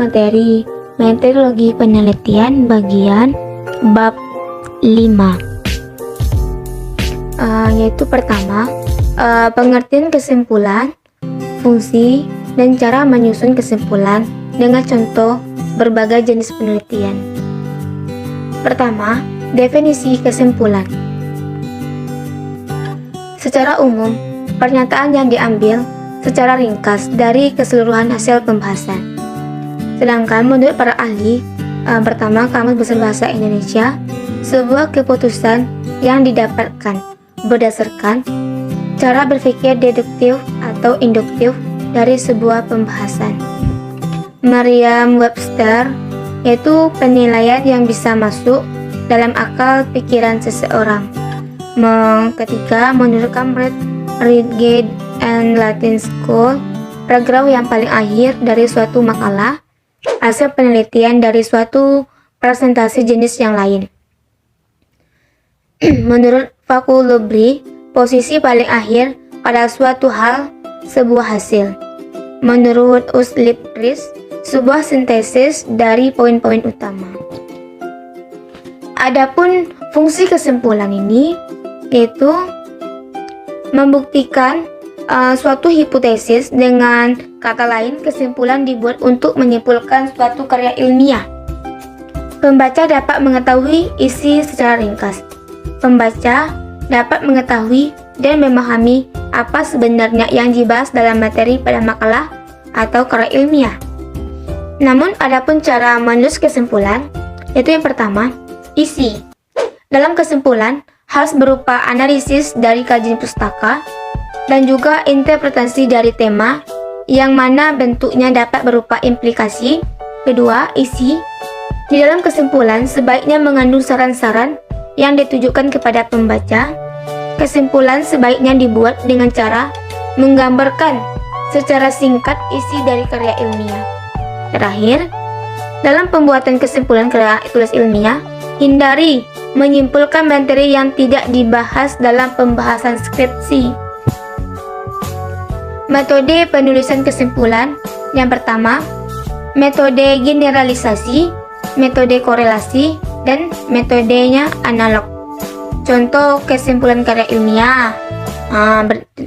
materi metodologi penelitian bagian bab 5, yaitu pertama, pengertian kesimpulan, fungsi, dan cara menyusun kesimpulan dengan contoh berbagai jenis penelitian. Pertama, definisi kesimpulan. Secara umum, pernyataan yang diambil secara ringkas dari keseluruhan hasil pembahasan. Sedangkan menurut para ahli, pertama, Kamus Besar Bahasa Indonesia, sebuah keputusan yang didapatkan berdasarkan cara berpikir deduktif atau induktif dari sebuah pembahasan. Merriam-Webster, yaitu penilaian yang bisa masuk dalam akal pikiran seseorang. Ketiga, menurut Cambridge Readgate and Latin School, paragraf yang paling akhir dari suatu makalah, hasil penelitian dari suatu presentasi jenis yang lain. Menurut Faculobri, posisi paling akhir pada suatu hal, sebuah hasil. Menurut Uslip-Rice, sebuah sintesis dari poin-poin utama. Adapun fungsi kesimpulan ini yaitu membuktikan suatu hipotesis, dengan kata lain kesimpulan dibuat untuk menyimpulkan suatu karya ilmiah. Pembaca dapat mengetahui isi secara ringkas. Pembaca dapat mengetahui dan memahami apa sebenarnya yang dibahas dalam materi pada makalah atau karya ilmiah. Namun adapun cara menulis kesimpulan, yaitu yang pertama, isi. Dalam kesimpulan harus berupa analisis dari kajian pustaka dan juga interpretasi dari tema, yang mana bentuknya dapat berupa implikasi. Kedua, isi. Di dalam kesimpulan sebaiknya mengandung saran-saran yang ditujukan kepada pembaca. Kesimpulan sebaiknya dibuat dengan cara menggambarkan secara singkat isi dari karya ilmiah. Terakhir, dalam pembuatan kesimpulan karya tulis ilmiah, hindari menyimpulkan materi yang tidak dibahas dalam pembahasan skripsi. Metode penulisan kesimpulan. Yang pertama, metode generalisasi, metode korelasi, dan metodenya analog. Contoh kesimpulan karya ilmiah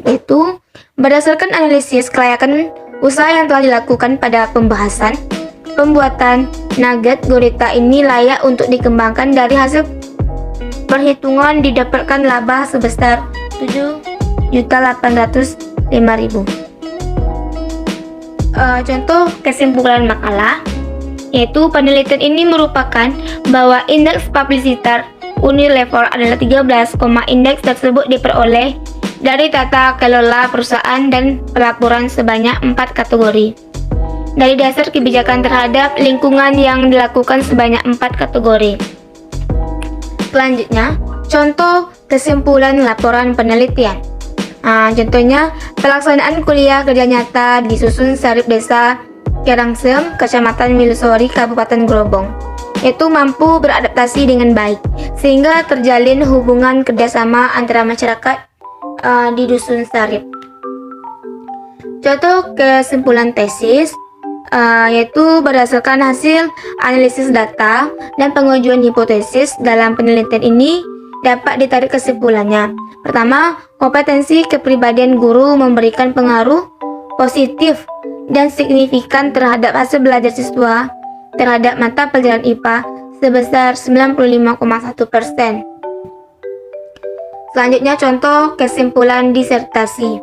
itu berdasarkan analisis kelayakan usaha yang telah dilakukan pada pembahasan. Pembuatan nugget gurita ini layak untuk dikembangkan. Dari hasil perhitungan didapatkan laba sebesar 7.805.000. Contoh kesimpulan makalah, yaitu penelitian ini merupakan bahwa indeks publisitar Unilever adalah 13, indeks tersebut diperoleh dari tata kelola perusahaan dan pelaporan sebanyak 4 kategori. Dari dasar kebijakan terhadap lingkungan yang dilakukan sebanyak 4 kategori. Selanjutnya, contoh kesimpulan laporan penelitian. Contohnya, pelaksanaan kuliah kerja nyata di Susun Sarip Desa Kerangsem, Kecamatan Wilusori, Kabupaten Grobong, itu mampu beradaptasi dengan baik, sehingga terjalin hubungan kerjasama antara masyarakat di Dusun Sarip. Contoh kesimpulan tesis, yaitu berdasarkan hasil analisis data dan pengujian hipotesis. Dalam penelitian ini dapat ditarik kesimpulannya. Pertama, kompetensi kepribadian guru memberikan pengaruh positif dan signifikan terhadap hasil belajar siswa terhadap mata pelajaran IPA sebesar 95,1%. Selanjutnya, contoh kesimpulan disertasi.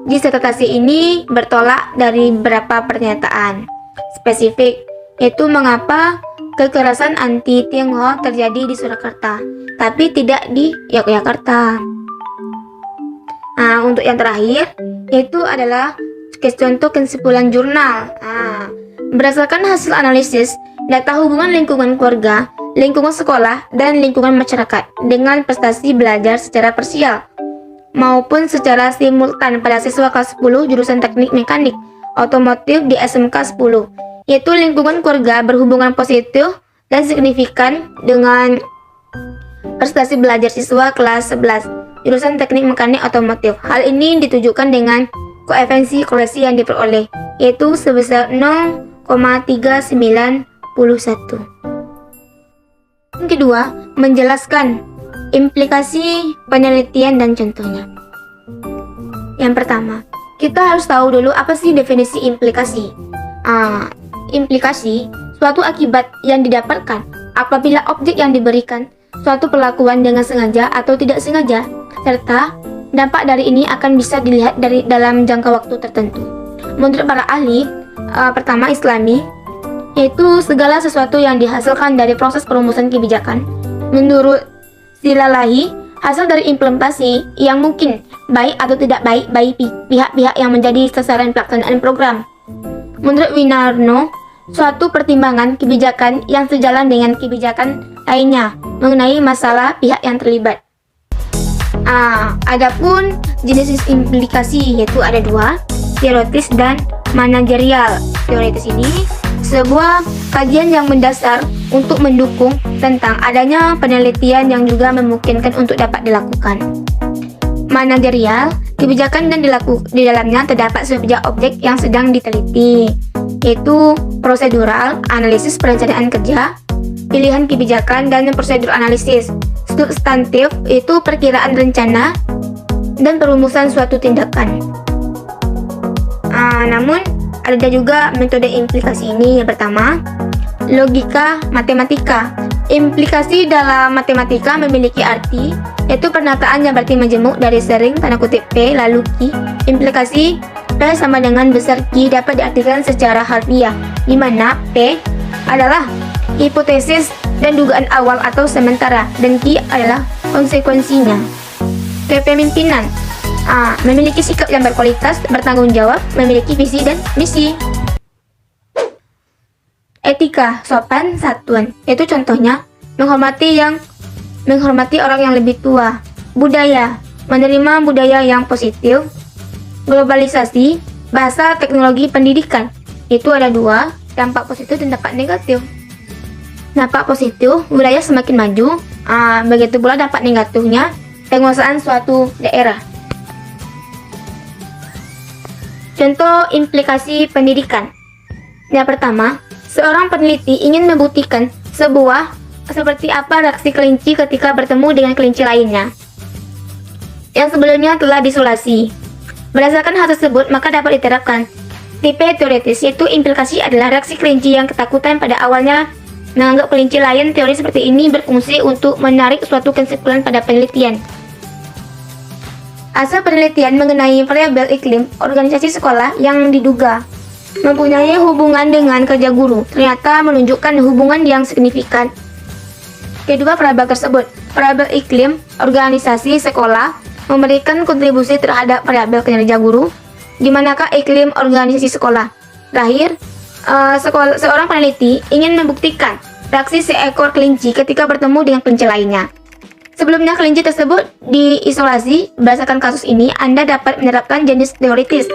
Disertasi ini bertolak dari beberapa pernyataan spesifik, yaitu mengapa kekerasan anti Tionghoa terjadi di Surakarta, tapi tidak di Yogyakarta. Untuk yang terakhir, yaitu adalah contoh kesimpulan jurnal. Berdasarkan hasil analisis data hubungan lingkungan keluarga, lingkungan sekolah, dan lingkungan masyarakat dengan prestasi belajar secara parsial maupun secara simultan pada siswa kelas 10 jurusan teknik mekanik otomotif di SMK 10, yaitu lingkungan keluarga berhubungan positif dan signifikan dengan prestasi belajar siswa kelas 11 jurusan teknik mekanik otomotif. Hal ini ditujukan dengan koefisien korelasi yang diperoleh, yaitu sebesar Yang kedua, menjelaskan implikasi penelitian dan contohnya. Yang pertama, kita harus tahu dulu apa sih definisi implikasi. Implikasi suatu akibat yang didapatkan apabila objek yang diberikan suatu perlakuan dengan sengaja atau tidak sengaja, serta dampak dari ini akan bisa dilihat dari dalam jangka waktu tertentu. Menurut para ahli, pertama Islami, yaitu segala sesuatu yang dihasilkan dari proses perumusan kebijakan. Menurut Silalahi, hasil dari implementasi yang mungkin baik atau tidak baik bagi pihak-pihak yang menjadi sasaran pelaksanaan program. Menurut Winarno, suatu pertimbangan kebijakan yang sejalan dengan kebijakan lainnya mengenai masalah pihak yang terlibat. Adapun jenis implikasi yaitu ada dua, teoritis dan manajerial. Teoritis ini sebuah kajian yang mendasar untuk mendukung tentang adanya penelitian yang juga memungkinkan untuk dapat dilakukan. Manajerial, kebijakan dan di dalamnya terdapat subjek-objek yang sedang diteliti, yaitu prosedural, analisis perencanaan kerja, pilihan kebijakan dan prosedur analisis. Substantif, itu perkiraan rencana dan perumusan suatu tindakan. Namun ada juga metode implikasi ini. Yang pertama, logika matematika. Implikasi dalam matematika memiliki arti, yaitu pernataan yang berarti majemuk dari sering tanda kutip P lalu Q. Implikasi P sama dengan besar Q dapat diartikan secara harfiah, di mana P adalah hipotesis dan dugaan awal atau sementara, dan Q adalah konsekuensinya. Kepemimpinan memiliki sikap yang berkualitas, bertanggung jawab, memiliki visi dan misi. Etika, sopan, santun, yaitu contohnya menghormati orang yang lebih tua. Budaya, menerima budaya yang positif. Globalisasi, bahasa teknologi pendidikan, itu ada dua, dampak positif dan dampak negatif. Dampak positif, budaya semakin maju. Begitu pula dampak negatifnya, penguasaan suatu daerah. Contoh implikasi pendidikan. Yang pertama, seorang peneliti ingin membuktikan seperti apa reaksi kelinci ketika bertemu dengan kelinci lainnya yang sebelumnya telah diisolasi. Berdasarkan hal tersebut, maka dapat diterapkan tipe teoritis, yaitu implikasi adalah reaksi kelinci yang ketakutan pada awalnya menganggap kelinci lain. Teori seperti ini berfungsi untuk menarik suatu kesimpulan pada penelitian. Asal penelitian mengenai variabel iklim organisasi sekolah yang diduga mempunyai hubungan dengan kerja guru ternyata menunjukkan hubungan yang signifikan. Kedua variabel tersebut, variabel iklim organisasi sekolah memberikan kontribusi terhadap variabel kinerja guru, di manakah iklim organisasi sekolah. Terakhir, seorang peneliti ingin membuktikan reaksi seekor kelinci ketika bertemu dengan kelinci lainnya. Sebelumnya kelinci tersebut diisolasi. Berdasarkan kasus ini, Anda dapat menerapkan jenis teoritis.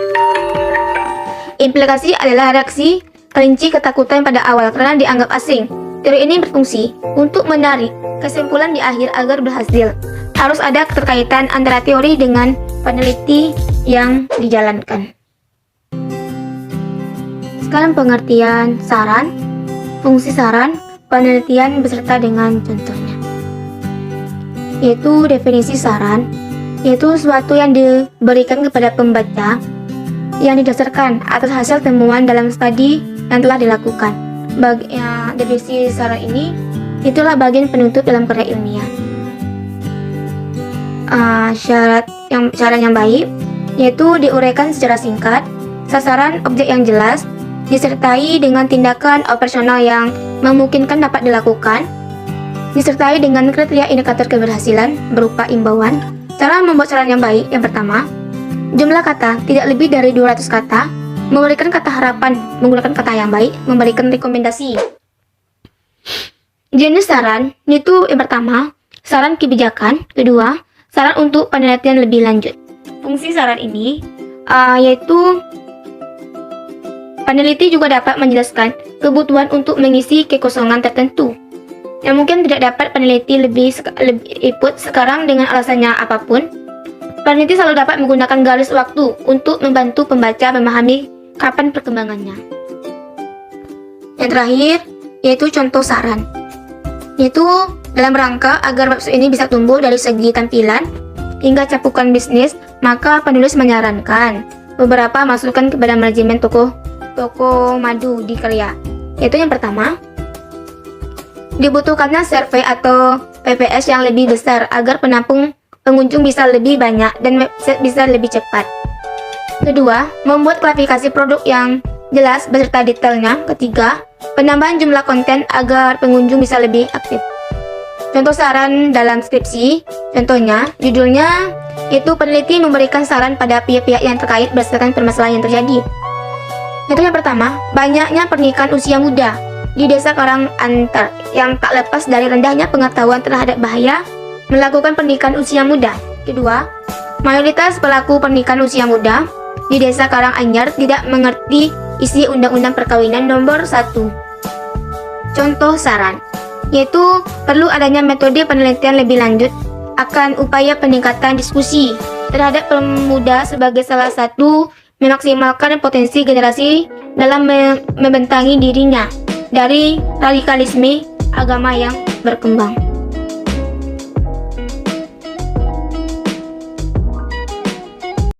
Implikasi adalah reaksi kelinci ketakutan pada awal karena dianggap asing. Teori ini berfungsi untuk menarik kesimpulan di akhir agar berhasil. Harus ada keterkaitan antara teori dengan peneliti yang dijalankan. Sekarang pengertian saran, fungsi saran, penelitian beserta dengan contohnya. Yaitu definisi saran, yaitu sesuatu yang diberikan kepada pembaca yang didasarkan atas hasil temuan dalam studi yang telah dilakukan. Definisi saran ini itulah bagian penutup dalam karya ilmiah. Syarat yang baik, yaitu diuraikan secara singkat, sasaran objek yang jelas, disertai dengan tindakan operasional yang memungkinkan dapat dilakukan, disertai dengan kriteria indikator keberhasilan berupa imbauan. Cara membuat saran yang baik, yang pertama, jumlah kata tidak lebih dari 200 kata, memberikan kata harapan menggunakan kata yang baik, memberikan rekomendasi. Jenis saran itu yang pertama, saran kebijakan, kedua, saran untuk penelitian lebih lanjut. Fungsi saran ini yaitu peneliti juga dapat menjelaskan kebutuhan untuk mengisi kekosongan tertentu yang mungkin tidak dapat peneliti lebih ikut sekarang dengan alasannya apapun. Peneliti selalu dapat menggunakan garis waktu untuk membantu pembaca memahami kapan perkembangannya. Yang terakhir, yaitu contoh saran. Yaitu dalam rangka agar website ini bisa tumbuh dari segi tampilan hingga cakupan bisnis, maka penulis menyarankan beberapa masukan kepada manajemen toko madu di Korea. Yaitu yang pertama, dibutuhkannya survei atau PPS yang lebih besar agar penampung pengunjung bisa lebih banyak dan website bisa lebih cepat. Kedua, membuat klasifikasi produk yang jelas beserta detailnya. Ketiga, penambahan jumlah konten agar pengunjung bisa lebih aktif. Contoh saran dalam skripsi, contohnya, judulnya itu peneliti memberikan saran pada pihak-pihak yang terkait berdasarkan permasalahan yang terjadi. Itu yang pertama, banyaknya pernikahan usia muda di desa Karangantar yang tak lepas dari rendahnya pengetahuan terhadap bahaya melakukan pernikahan usia muda. Kedua, mayoritas pelaku pernikahan usia muda di desa Karanganyar tidak mengerti isi Undang-Undang Perkawinan Nomor 1. Contoh saran, yaitu perlu adanya metode penelitian lebih lanjut akan upaya peningkatan diskusi terhadap pemuda sebagai salah satu memaksimalkan potensi generasi dalam membentangi dirinya dari radikalisme agama yang berkembang.